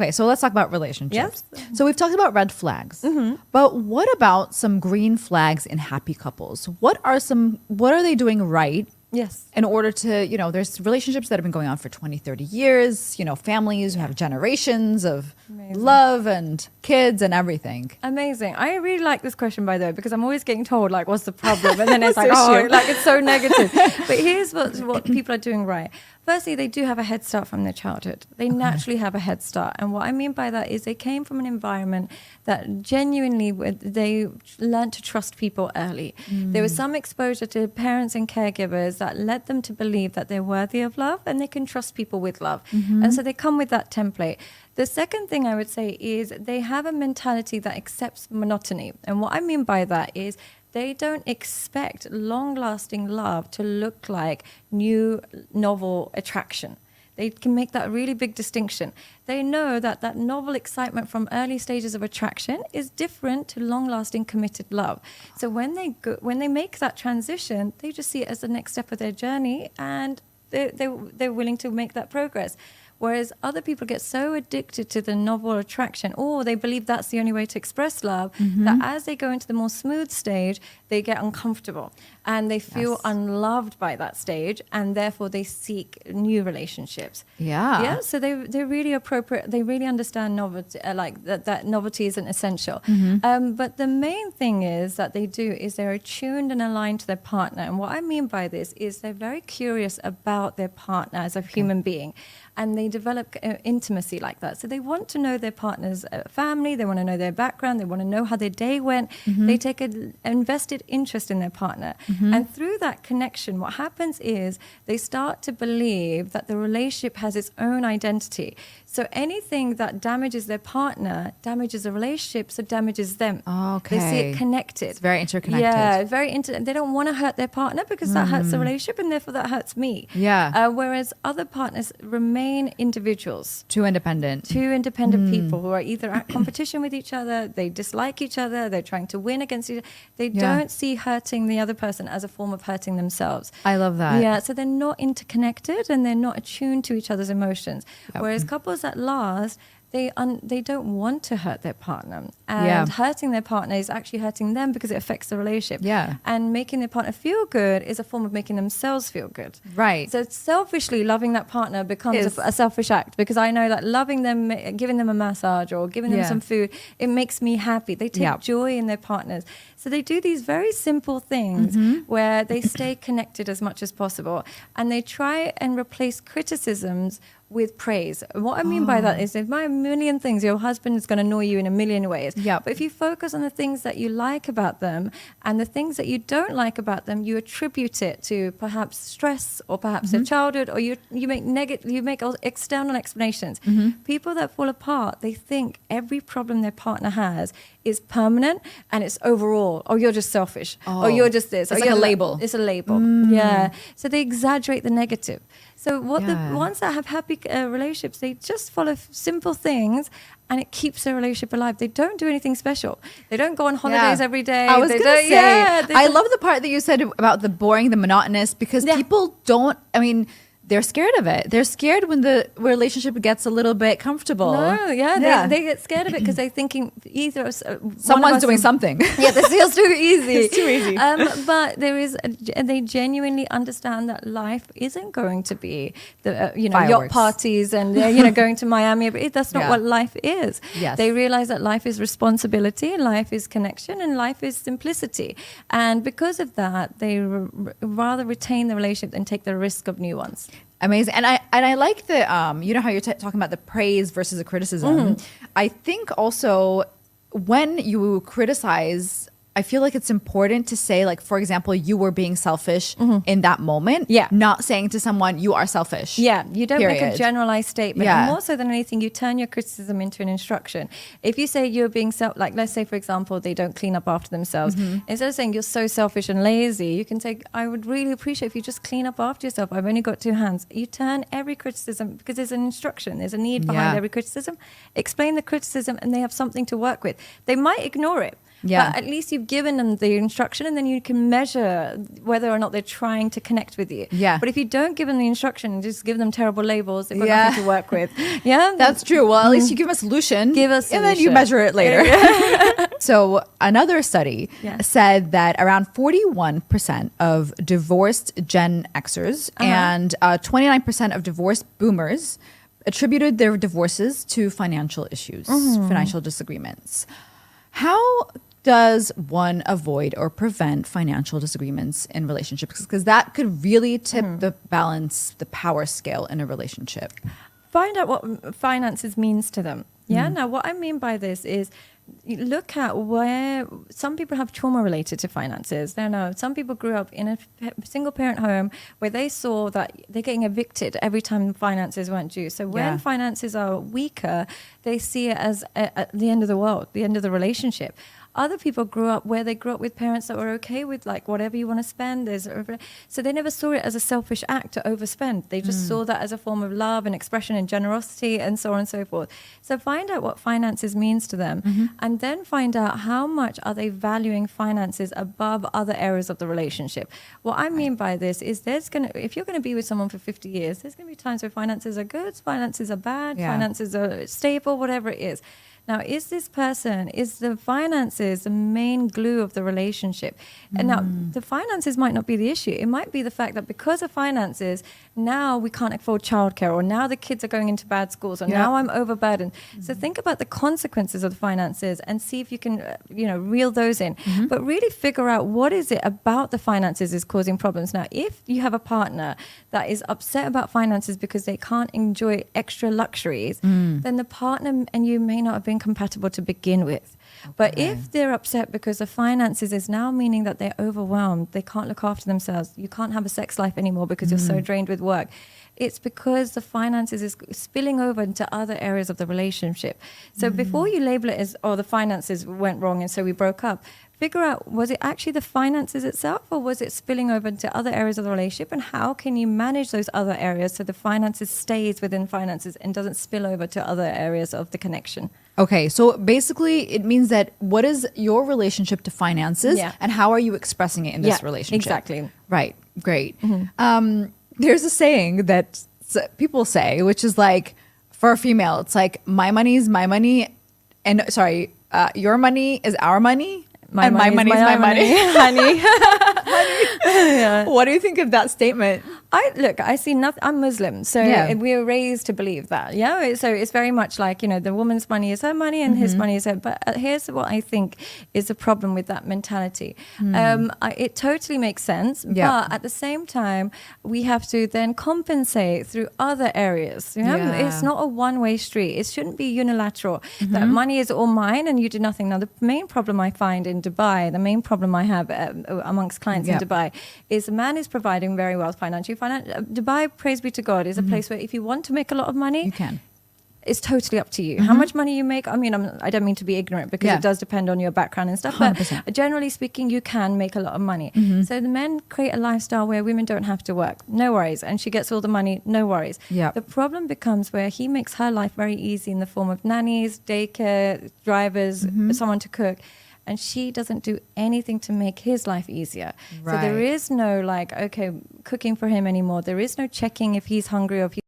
Okay, so let's talk about relationships. Yes. So we've talked about red flags, but what about some green flags in happy couples? What are they doing right Yes. in order to, there's relationships that have been going on for 20, 30 years, families who have generations of love and kids and everything. Amazing. I really like this question, by the way, because I'm always getting told, like, what's the problem? And then it's like, oh, like, it's so negative. But here's what people are doing right. Firstly, they do have a head start from their childhood. They naturally have a head start. And what I mean by that is they came from an environment that genuinely, they learned to trust people early. There was some exposure to parents and caregivers that led them to believe that they're worthy of love and they can trust people with love. And so they come with that template. The second thing I would say is they have a mentality that accepts monotony. And what I mean by that is they don't expect long-lasting love to look like new, novel attraction. They can make that really big distinction. They know that that novel excitement from early stages of attraction is different to long-lasting committed love. So when they make that transition, they just see it as the next step of their journey, and they're willing to make that progress. Whereas other people get so addicted to the novel attraction, or they believe that's the only way to express love, that as they go into the more smooth stage, they get uncomfortable and they feel unloved by that stage, and therefore they seek new relationships. Yeah. So they're really appropriate. They really understand novelty, like that novelty isn't essential. But the main thing is that they do is they're attuned and aligned to their partner. And what I mean by this is they're very curious about their partner as a human being. And they develop intimacy like that. So they want to know their partner's family. They want to know their background. They want to know how their day went. They take an invested interest in their partner. And through that connection, what happens is they start to believe that the relationship has its own identity. So anything that damages their partner damages the relationship, so damages them. Okay. They see it connected. It's very interconnected. Yeah, they don't want to hurt their partner because that hurts the relationship, and therefore that hurts me. Yeah. Whereas other partners remain individuals. Two independent People who are either at competition with each other, they dislike each other, they're trying to win against each other. They don't see hurting the other person as a form of hurting themselves. I love that. Yeah, so they're not interconnected and they're not attuned to each other's emotions. Whereas couples that last, they don't want to hurt their partner, and hurting their partner is actually hurting them because it affects the relationship. And making their partner feel good is a form of making themselves feel good. Right. So selfishly loving that partner becomes a selfish act, because I know that loving them, giving them a massage or giving them some food, it makes me happy. They take joy in their partners. So they do these very simple things where they stay connected as much as possible, and they try and replace criticisms with praise. What I mean by that is, there might be a million things. Your husband is going to annoy you in a million ways. But if you focus on the things that you like about them and the things that you don't like about them, you attribute it to perhaps stress or perhaps their childhood, or you make external explanations. People that fall apart, they think every problem their partner has is permanent and it's overall. Oh, you're just selfish. Oh, you're just this. It's like a label. It's a label. Yeah. So they exaggerate the negative. So the ones that have happy relationships, they just follow simple things, and it keeps their relationship alive. They don't do anything special. They don't go on holidays every day. I was going to say, I love the part that you said about the boring, the monotonous, because people don't, they're scared of it. They're scared when the relationship gets a little bit comfortable. They get scared of it because they're thinking either someone's doing something. This feels too easy. It's too easy. But they genuinely understand that life isn't going to be the yacht parties and going to Miami. That's not what life is. Yes. They realize that life is responsibility, life is connection, and life is simplicity. And because of that, they rather retain the relationship than take the risk of new ones. Amazing. And I like the, you know how you're talking about the praise versus the criticism. I think also when you criticize, I feel like it's important to say, like, for example, you were being selfish in that moment. Not saying to someone, you are selfish. You don't make a generalized statement. And more so than anything, you turn your criticism into an instruction. If you say you're being like, let's say, for example, they don't clean up after themselves. Instead of saying you're so selfish and lazy, you can say, I would really appreciate if you just clean up after yourself. I've only got 2 hands. You turn every criticism, because there's an instruction. There's a need behind every criticism. Explain the criticism, and they have something to work with. They might ignore it. Yeah. But at least you've given them the instruction, and then you can measure whether or not they're trying to connect with you. Yeah. But if you don't give them the instruction and just give them terrible labels, they've got nothing to work with. Yeah. That's true. Well, at least you give them a solution. Give a And then you solution. measure it later. So another study said that around 41% of divorced Gen Xers and 29% of divorced boomers attributed their divorces to financial issues, financial disagreements. How does one avoid or prevent financial disagreements in relationships? Because that could really tip the balance, the power scale in a relationship. Find out what finances means to them. Yeah. Now, what I mean by this is you look at where some people have trauma related to finances. Some people grew up in a single parent home where they saw that they're getting evicted every time finances weren't due. So when finances are weaker, they see it as the end of the world, the end of the relationship. Other people grew up with parents that were okay with like whatever you want to spend. So they never saw it as a selfish act to overspend. They just saw that as a form of love and expression and generosity and so on and so forth. So find out what finances means to them and then find out how much are they valuing finances above other areas of the relationship. What I mean by this is if you're going to be with someone for 50 years, there's going to be times where finances are good, finances are bad, finances are stable, whatever it is. Now, is the finances the main glue of the relationship? And now, the finances might not be the issue. It might be the fact that because of finances, now we can't afford childcare, or now the kids are going into bad schools, or now I'm overburdened. So think about the consequences of the finances and see if you can, reel those in. But really figure out what is it about the finances is causing problems. Now, if you have a partner that is upset about finances because they can't enjoy extra luxuries, then the partner and you may not have been compatible to begin with. Okay. But if they're upset because the finances is now meaning that they're overwhelmed, they can't look after themselves, you can't have a sex life anymore because you're so drained with work, it's because the finances is spilling over into other areas of the relationship. So before you label it as, the finances went wrong and so we broke up, figure out, was it actually the finances itself, or was it spilling over into other areas of the relationship? And how can you manage those other areas so the finances stays within finances and doesn't spill over to other areas of the connection? Okay, so basically it means that what is your relationship to finances and how are you expressing it in this relationship? Exactly. Right, great. There's a saying that people say, which is like, for a female, it's like, my money is my money, and your money is our money. My money is my money. Honey. What do you think of that statement? I see nothing. I'm Muslim, so we were raised to believe that. Yeah, so it's very much like, the woman's money is her money and his money is her. But here's what I think is a problem with that mentality. It totally makes sense, but at the same time, we have to then compensate through other areas. It's not a one-way street. It shouldn't be unilateral. That money is all mine and you do nothing. Now, the main problem I find in Dubai, the main problem I have amongst clients in Dubai is a man is providing very well financially. Dubai, praise be to God, is a place where if you want to make a lot of money, you can. It's totally up to you. How much money you make, I mean, I don't mean to be ignorant because it does depend on your background and stuff, 100%. but generally speaking, you can make a lot of money. So the men create a lifestyle where women don't have to work. No worries. And she gets all the money. No worries. The problem becomes where he makes her life very easy in the form of nannies, daycare, drivers, someone to cook. And she doesn't do anything to make his life easier. Right. So there is no cooking for him anymore. There is no checking if he's hungry or if he's